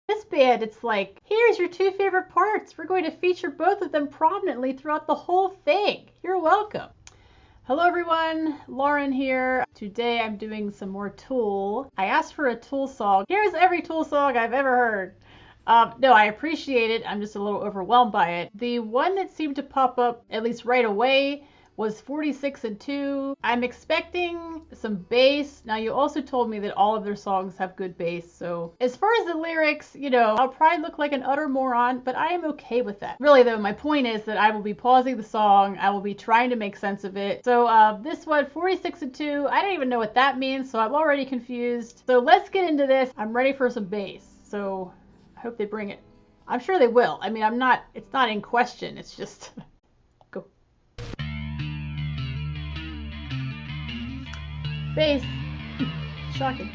This band, it's like, here's your two favorite parts. We're going to feature both of them prominently throughout the whole thing. You're welcome. Hello everyone, Lauren here. Today I'm doing some more Tool. I asked for a Tool song. Here's every Tool song I've ever heard. No, I appreciate it. I'm just a little overwhelmed by it. The one that seemed to pop up, at least right away, was 46 and 2. I'm expecting some bass. Now, you also told me that all of their songs have good bass, so as far as the lyrics, you know, I'll probably look like an utter moron, but I am okay with that. Really, though, my point is that I will be pausing the song. I will be trying to make sense of it. So this one, 46 and 2, I don't even know what that means, so I'm already confused. So let's get into this. I'm ready for some bass, so I hope they bring it. I'm sure they will. I mean, it's not in question. It's just, go. Bass. Shocking.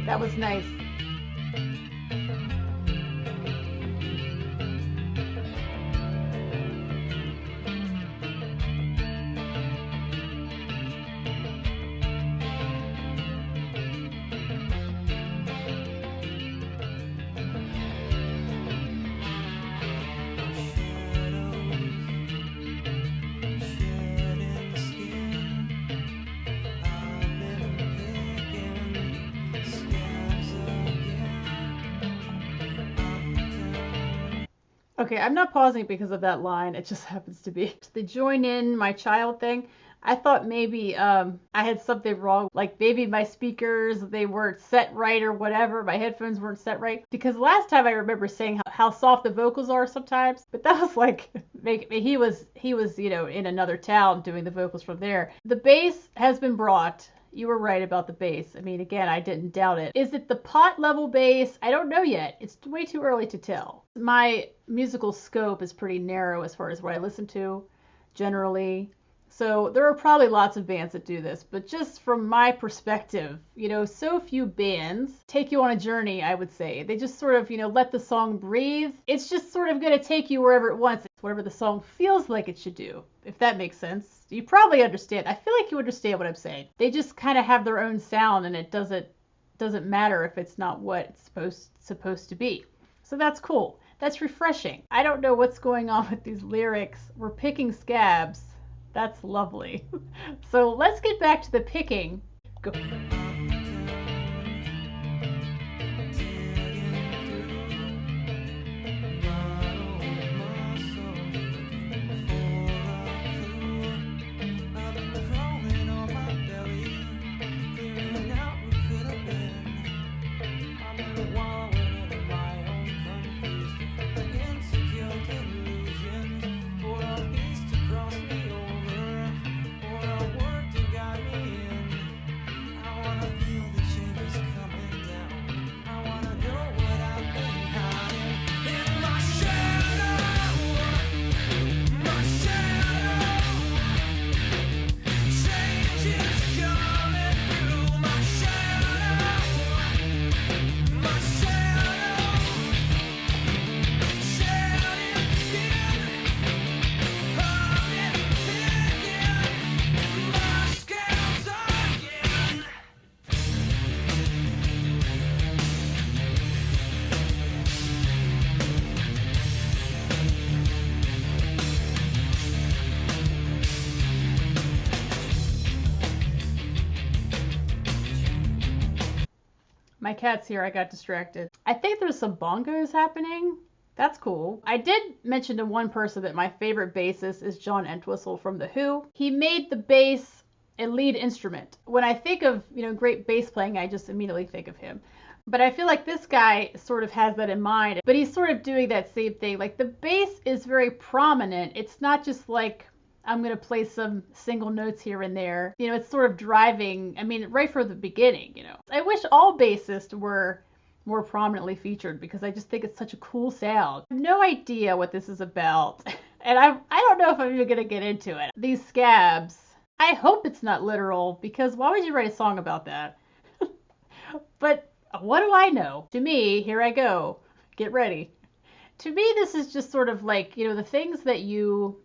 That was nice. Okay, I'm not pausing because of that line. It just happens to be the join in my child thing. I thought maybe I had something wrong, like maybe my speakers, they weren't set right or whatever. My headphones weren't set right. Because last time I remember saying how soft the vocals are sometimes, but that was like, he was, you know, in another town doing the vocals from there. The bass has been brought. You were right about the bass. I mean, again, I didn't doubt it. Is it the pot level bass? I don't know yet. It's way too early to tell. My musical scope is pretty narrow as far as what I listen to generally. So there are probably lots of bands that do this, but just from my perspective, you know, so few bands take you on a journey, I would say. They just sort of, you know, let the song breathe. It's just sort of going to take you wherever it wants, whatever the song feels like it should do, if that makes sense. You probably understand. I feel like you understand what I'm saying. They just kind of have their own sound, and it doesn't matter if it's not what it's supposed to be. So that's cool. That's refreshing. I don't know what's going on with these lyrics. We're picking scabs. That's lovely. So let's get back to the picking. Go. My cat's here, I got distracted. I think there's some bongos happening. That's cool. I did mention to one person that my favorite bassist is John Entwistle from The Who. He made the bass a lead instrument. When I think of, great bass playing, I just immediately think of him. But I feel like this guy sort of has that in mind, but he's sort of doing that same thing. Like the bass is very prominent. It's not just like I'm going to play some single notes here and there. You know, it's sort of driving, I mean, right from the beginning, you know. I wish all bassists were more prominently featured because I just think it's such a cool sound. I have no idea what this is about. And I don't know if I'm even going to get into it. These scabs, I hope it's not literal because why would you write a song about that? But what do I know? To me, here I go. Get ready. To me, this is just sort of like, you know, the things that you,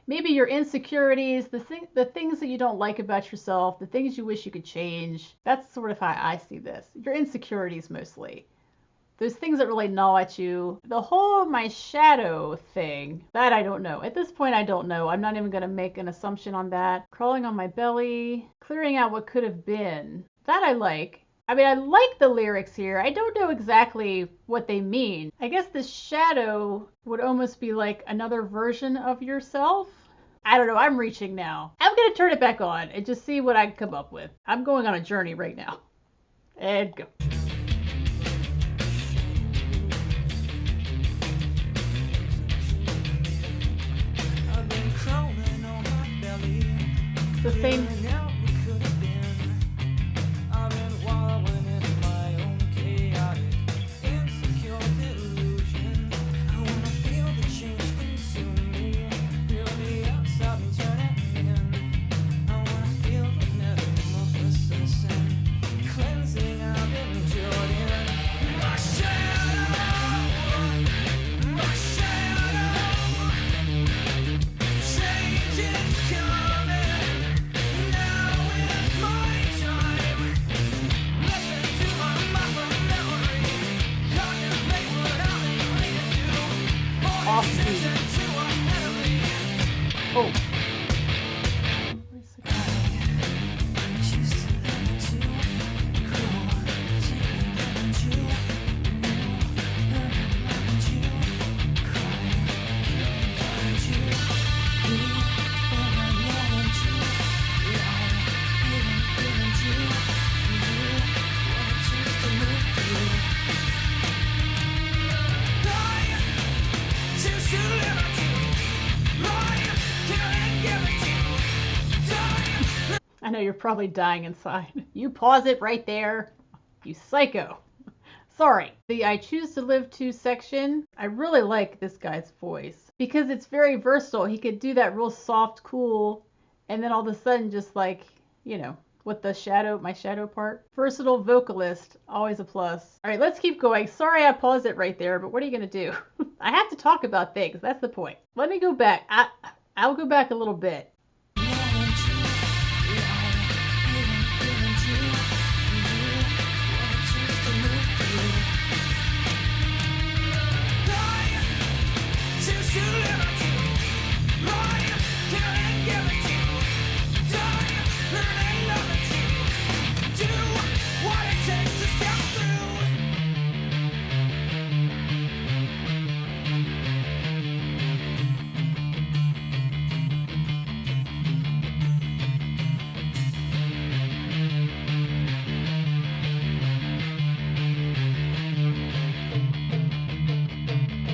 maybe your insecurities, the things that you don't like about yourself, the things you wish you could change. That's sort of how I see this. Your insecurities mostly. Those things that really gnaw at you. The whole my shadow thing, that I don't know. At this point, I don't know. I'm not even going to make an assumption on that. Crawling on my belly, clearing out what could have been. That I like. I mean, I like the lyrics here. I don't know exactly what they mean. I guess the shadow would almost be like another version of yourself. I don't know. I'm reaching now. I'm going to turn it back on and just see what I can come up with. I'm going on a journey right now. And go. The same. Oh. I know you're probably dying inside. You pause it right there. You psycho. Sorry. The I Choose to Live To section, I really like this guy's voice because it's very versatile. He could do that real soft, cool, and then all of a sudden just like, you know, with the shadow, my shadow part. Versatile vocalist, always a plus. All right, let's keep going. Sorry I paused it right there, but what are you going to do? I have to talk about things. That's the point. Let me go back. I'll go back a little bit.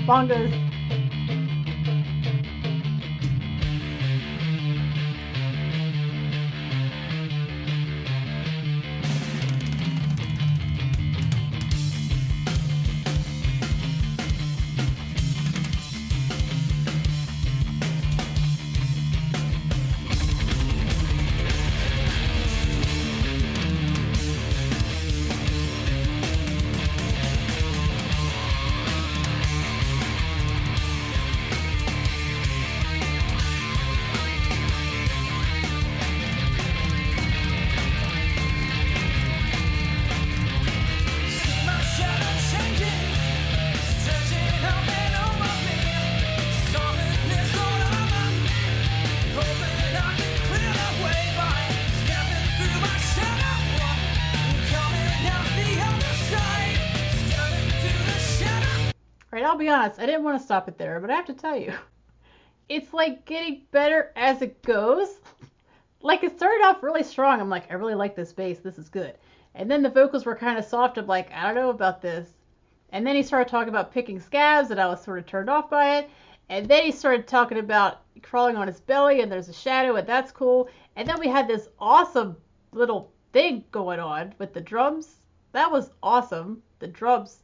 Bongos. I'll be honest, I didn't want to stop it there, but I have to tell you, it's like getting better as it goes. Like it started off really strong. I'm like, I really like this bass. This is good. And then the vocals were kind of soft. I'm like, I don't know about this. And then he started talking about picking scabs, and I was sort of turned off by it. And then he started talking about crawling on his belly, and there's a shadow, and that's cool. And then we had this awesome little thing going on with the drums. That was awesome. The drums,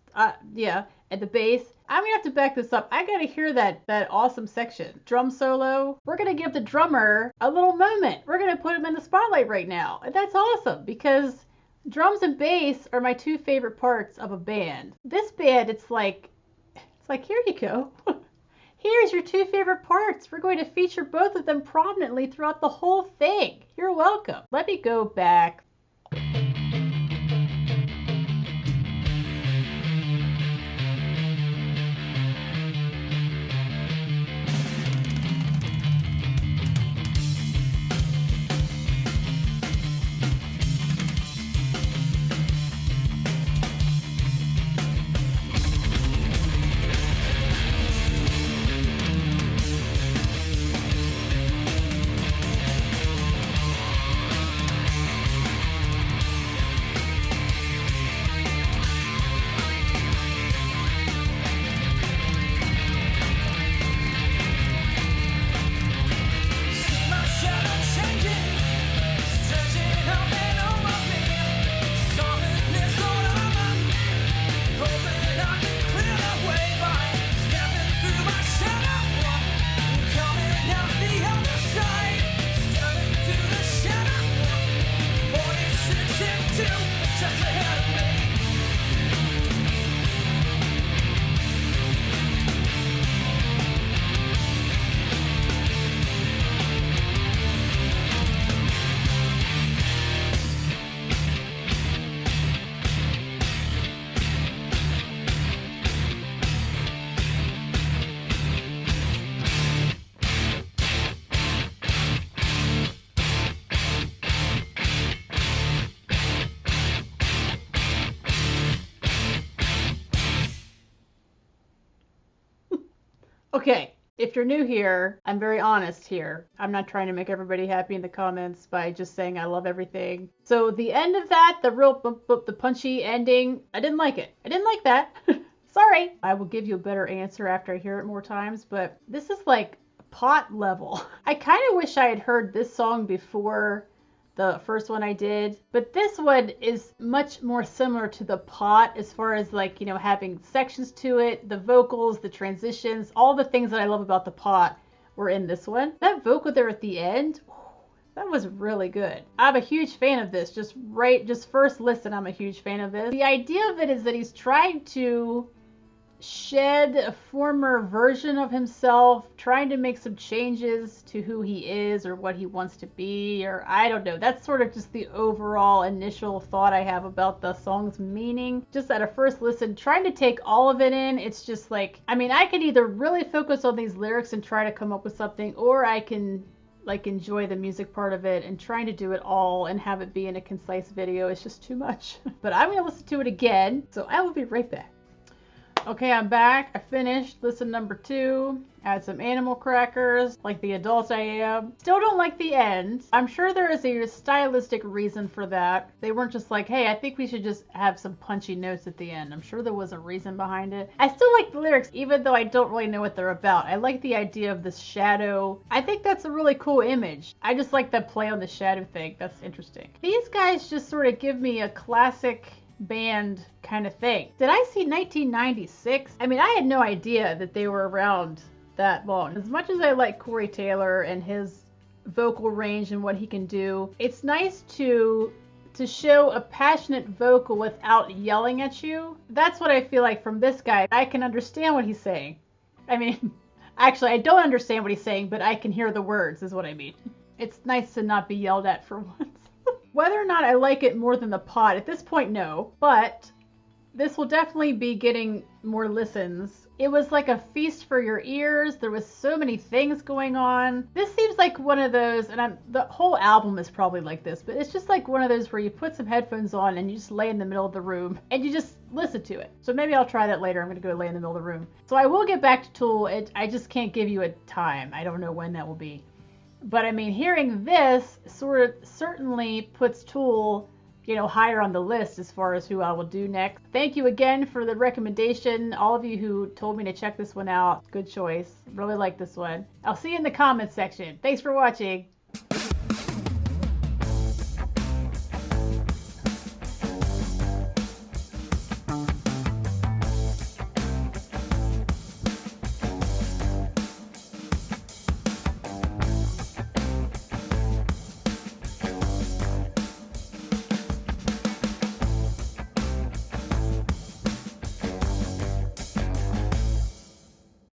yeah, and the bass. I'm gonna have to back this up. I gotta hear that awesome section. Drum solo. We're gonna give the drummer a little moment. We're gonna put him in the spotlight right now. And that's awesome because drums and bass are my two favorite parts of a band. This band, it's like, here you go. Here's your two favorite parts. We're going to feature both of them prominently throughout the whole thing. You're welcome. Let me go back. Okay, if you're new here, I'm very honest here. I'm not trying to make everybody happy in the comments by just saying I love everything. So the end of that, the real the punchy ending, I didn't like it. I didn't like that. Sorry. I will give you a better answer after I hear it more times, but this is like pot level. I kind of wish I had heard this song before the first one I did, but this one is much more similar to the pot as far as like, you know, having sections to it, the vocals, the transitions, all the things that I love about the pot were in this one. That vocal there at the end, that was really good. I'm a huge fan of this. Just first listen, I'm a huge fan of this. The idea of it is that he's trying to shed a former version of himself, trying to make some changes to who he is or what he wants to be, or I don't know. That's sort of just the overall initial thought I have about the song's meaning. Just at a first listen, trying to take all of it in, it's just like, I mean, I could either really focus on these lyrics and try to come up with something, or I can like enjoy the music part of it, and trying to do it all and have it be in a concise video is just too much. But I'm going to listen to it again, so I will be right back. Okay, I'm back. I finished listen number 2. Add some animal crackers, like the adult I am. Still don't like the end. I'm sure there is a stylistic reason for that. They weren't just like, hey, I think we should just have some punchy notes at the end. I'm sure there was a reason behind it. I still like the lyrics, even though I don't really know what they're about. I like the idea of this shadow. I think that's a really cool image. I just like that play on the shadow thing. That's interesting. These guys just sort of give me a classic band kind of thing. Did I see 1996? I mean, I had no idea that they were around that long. As much as I like Corey Taylor and his vocal range and what he can do, it's nice to show a passionate vocal without yelling at you. That's what I feel like from this guy. I can understand what he's saying. I mean, actually, I don't understand what he's saying, but I can hear the words is what I mean. It's nice to not be yelled at for once. Whether or not I like it more than the pot, at this point, no. But this will definitely be getting more listens. It was like a feast for your ears. There was so many things going on. This seems like one of those, and the whole album is probably like this, but it's just like one of those where you put some headphones on and you just lay in the middle of the room and you just listen to it. So maybe I'll try that later. I'm going to go lay in the middle of the room. So I will get back to Tool. I just can't give you a time. I don't know when that will be. But I mean, hearing this sort of certainly puts Tool higher on the list as far as who I will do next. Thank you again for the recommendation. All of you who told me to check this one out. Good choice. Really like this one. I'll see you in the comments section. Thanks for watching.